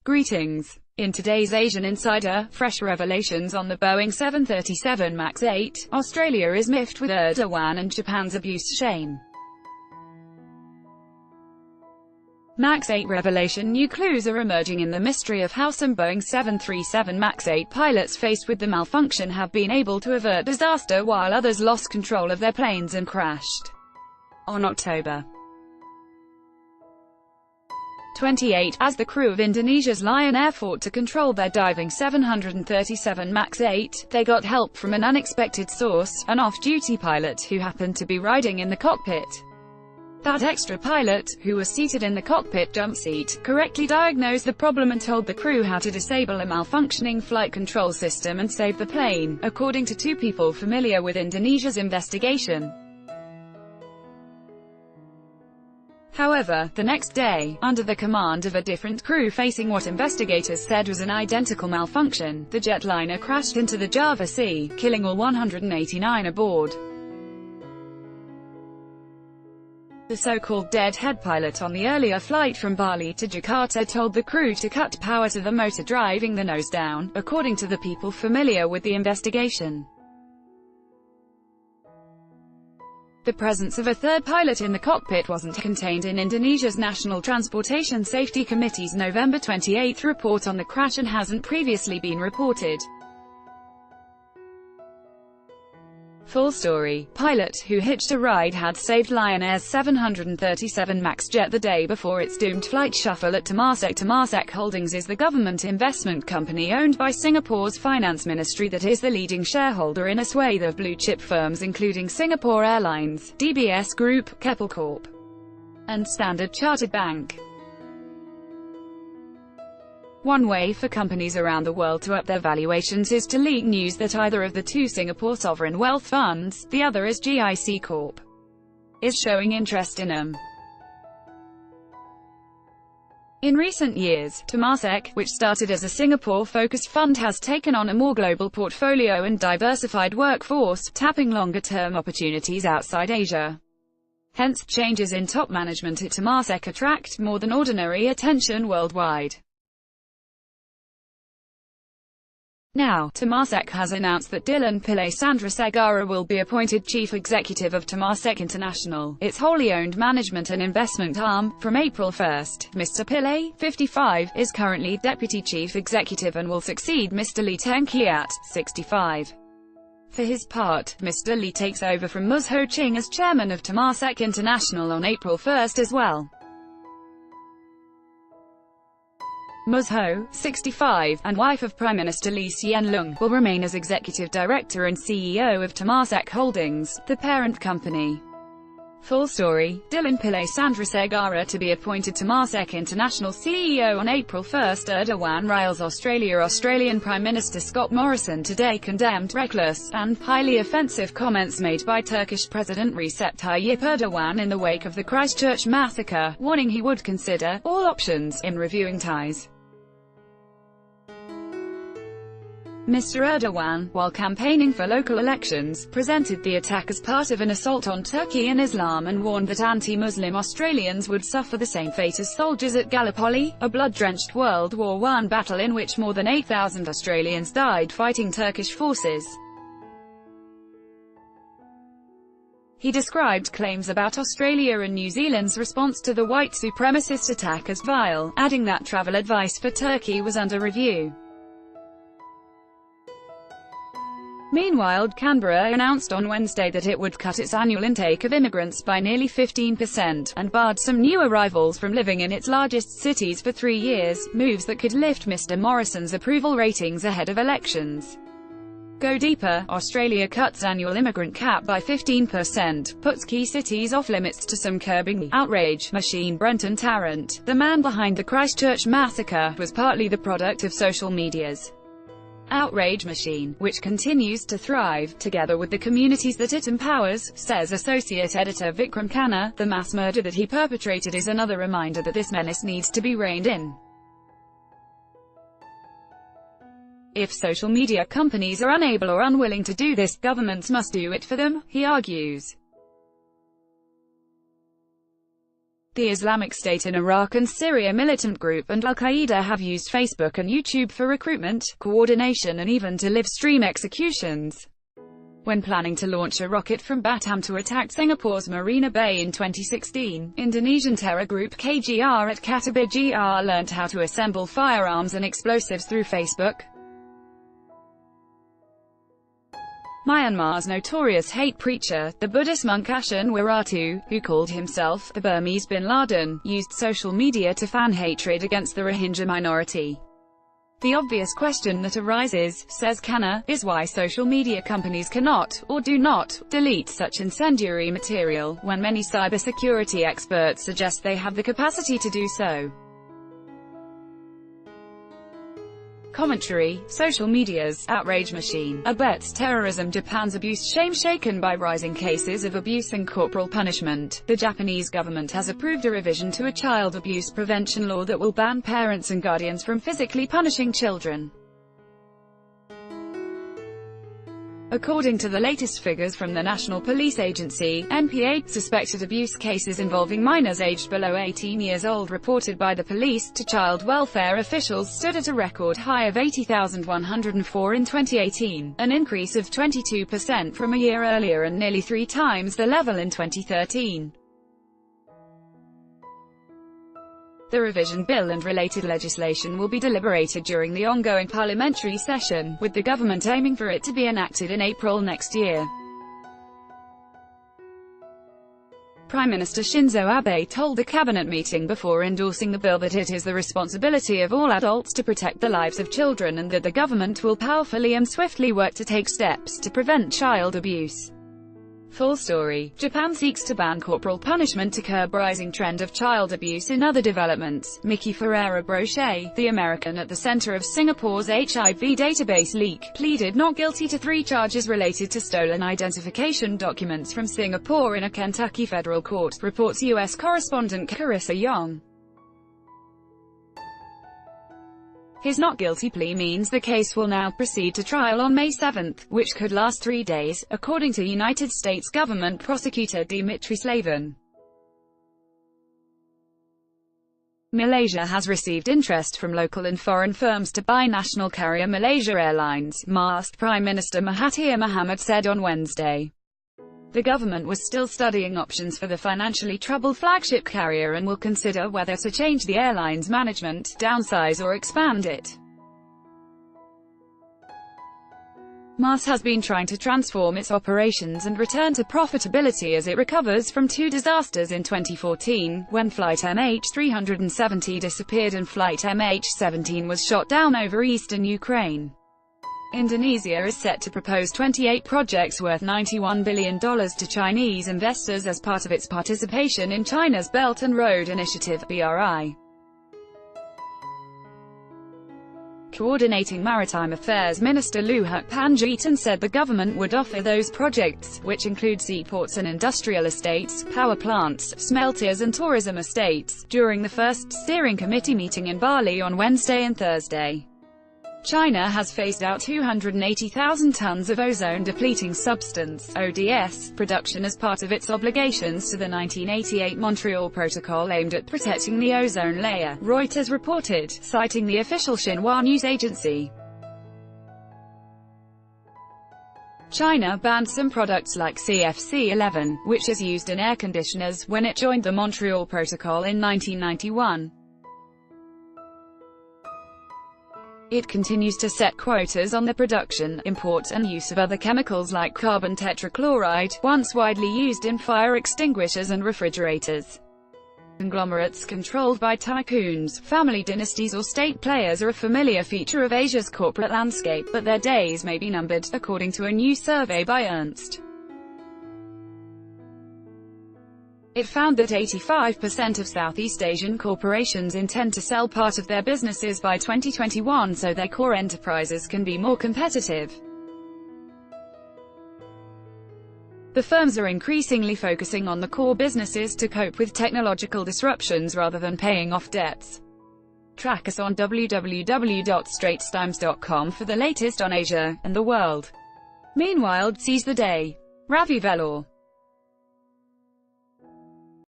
Greetings. In today's Asian Insider, fresh revelations on the Boeing 737 MAX 8, Australia is miffed with Erdogan and Japan's abuse shame. MAX 8 revelation: new clues are emerging in the mystery of how some Boeing 737 MAX 8 pilots faced with the malfunction have been able to avert disaster while others lost control of their planes and crashed. On October 28, as the crew of Indonesia's Lion Air fought to control their diving 737 MAX 8, they got help from an unexpected source, an off-duty pilot who happened to be riding in the cockpit. That extra pilot, who was seated in the cockpit jump seat, correctly diagnosed the problem and told the crew how to disable a malfunctioning flight control system and save the plane, according to two people familiar with Indonesia's investigation. However, the next day, under the command of a different crew facing what investigators said was an identical malfunction, the jetliner crashed into the Java Sea, killing all 189 aboard. The so-called deadhead pilot on the earlier flight from Bali to Jakarta told the crew to cut power to the motor driving the nose down, according to the people familiar with the investigation. The presence of a third pilot in the cockpit wasn't contained in Indonesia's National Transportation Safety Committee's November 28 report on the crash and hasn't previously been reported. Full story. Pilot who hitched a ride had saved Lion Air's 737 MAX jet the day before its doomed flight shuffle at Temasek. Temasek Holdings is the government investment company owned by Singapore's finance ministry that is the leading shareholder in a swathe of blue-chip firms including Singapore Airlines, DBS Group, Keppel Corp, and Standard Chartered Bank. One way for companies around the world to up their valuations is to leak news that either of the two Singapore sovereign wealth funds, the other is GIC Corp, is showing interest in them. In recent years, Temasek, which started as a Singapore-focused fund, has taken on a more global portfolio and diversified workforce, tapping longer-term opportunities outside Asia. Hence, changes in top management at Temasek attract more than ordinary attention worldwide. Now, Temasek has announced that Dylan Pillay Sandrasegaran will be appointed Chief Executive of Temasek International, its wholly owned management and investment arm, from April 1. Mr. Pillay, 55, is currently Deputy Chief Executive and will succeed Mr. Lee Teng-Kiat, 65. For his part, Mr. Lee takes over from Ms. Ho Ching as Chairman of Temasek International on April 1 as well. Ms. Ho, 65, and wife of Prime Minister Lee Hsien Loong, will remain as Executive Director and CEO of Temasek Holdings, the parent company. Full story. Dylan Pillay Sandrasegaran to be appointed Temasek International CEO on April 1. Erdogan riles Australia. Australian Prime Minister Scott Morrison today condemned reckless and highly offensive comments made by Turkish President Recep Tayyip Erdogan in the wake of the Christchurch massacre, warning he would consider all options in reviewing ties. Mr. Erdogan, while campaigning for local elections, presented the attack as part of an assault on Turkey and Islam and warned that anti-Muslim Australians would suffer the same fate as soldiers at Gallipoli, a blood-drenched World War I battle in which more than 8,000 Australians died fighting Turkish forces. He described claims about Australia and New Zealand's response to the white supremacist attack as vile, adding that travel advice for Turkey was under review. Meanwhile, Canberra announced on Wednesday that it would cut its annual intake of immigrants by nearly 15%, and barred some new arrivals from living in its largest cities for 3 years, moves that could lift Mr. Morrison's approval ratings ahead of elections. Go deeper. Australia cuts annual immigrant cap by 15%, puts key cities off limits to some curbing the outrage machine. Brenton Tarrant, the man behind the Christchurch massacre, was partly the product of social media's outrage machine, which continues to thrive, together with the communities that it empowers, says Associate Editor Vikram Khanna. The mass murder that he perpetrated is another reminder that this menace needs to be reined in. If social media companies are unable or unwilling to do this, governments must do it for them, he argues. The Islamic State in Iraq and Syria militant group and Al-Qaeda have used Facebook and YouTube for recruitment, coordination and even to live-stream executions. When planning to launch a rocket from Batam to attack Singapore's Marina Bay in 2016, Indonesian terror group KGR at Katabi GR learnt how to assemble firearms and explosives through Facebook. Myanmar's notorious hate preacher, the Buddhist monk Ashan Wiratu, who called himself the Burmese Bin Laden, used social media to fan hatred against the Rohingya minority. The obvious question that arises, says Khanna, is why social media companies cannot, or do not, delete such incendiary material, when many cybersecurity experts suggest they have the capacity to do so. Commentary: social media's outrage machine abets terrorism. Japan's abuse shame shaken by rising cases of abuse and corporal punishment. The Japanese government has approved a revision to a child abuse prevention law that will ban parents and guardians from physically punishing children. According to the latest figures from the National Police Agency, NPA, suspected abuse cases involving minors aged below 18 years old reported by the police to child welfare officials stood at a record high of 80,104 in 2018, an increase of 22% from a year earlier and nearly 3 times the level in 2013. The revision bill and related legislation will be deliberated during the ongoing parliamentary session, with the government aiming for it to be enacted in April next year. Prime Minister Shinzo Abe told a cabinet meeting before endorsing the bill that it is the responsibility of all adults to protect the lives of children and that the government will powerfully and swiftly work to take steps to prevent child abuse. Full story. Japan seeks to ban corporal punishment to curb rising trend of child abuse. In other developments, Miki Ferreira-Brochet, the American at the center of Singapore's HIV database leak, pleaded not guilty to 3 charges related to stolen identification documents from Singapore in a Kentucky federal court, reports U.S. correspondent Carissa Young. His not guilty plea means the case will now proceed to trial on May 7, which could last 3 days, according to United States government prosecutor Dimitri Slavin. Malaysia has received interest from local and foreign firms to buy national carrier Malaysia Airlines, MAS Prime Minister Mahathir Mohamad said on Wednesday. The government was still studying options for the financially troubled flagship carrier and will consider whether to change the airline's management, downsize or expand it. MAS has been trying to transform its operations and return to profitability as it recovers from 2 disasters in 2014, when Flight MH370 disappeared and Flight MH17 was shot down over eastern Ukraine. Indonesia is set to propose 28 projects worth $91 billion to Chinese investors as part of its participation in China's Belt and Road Initiative (BRI). Coordinating Maritime Affairs Minister Luhut Panjaitan said the government would offer those projects, which include seaports and industrial estates, power plants, smelters and tourism estates, during the first steering committee meeting in Bali on Wednesday and Thursday. China has phased out 280,000 tons of ozone-depleting substance (ODS) production as part of its obligations to the 1988 Montreal Protocol aimed at protecting the ozone layer, Reuters reported, citing the official Xinhua news agency. China banned some products like CFC-11, which is used in air conditioners, when it joined the Montreal Protocol in 1991. It continues to set quotas on the production, import and use of other chemicals like carbon tetrachloride, once widely used in fire extinguishers and refrigerators. Conglomerates controlled by tycoons, family dynasties or state players are a familiar feature of Asia's corporate landscape, but their days may be numbered, according to a new survey by Ernst. It found that 85% of Southeast Asian corporations intend to sell part of their businesses by 2021 so their core enterprises can be more competitive. The firms are increasingly focusing on the core businesses to cope with technological disruptions rather than paying off debts. Track us on www.straitstimes.com for the latest on Asia and the world. Meanwhile, seize the day. Ravi Velloor.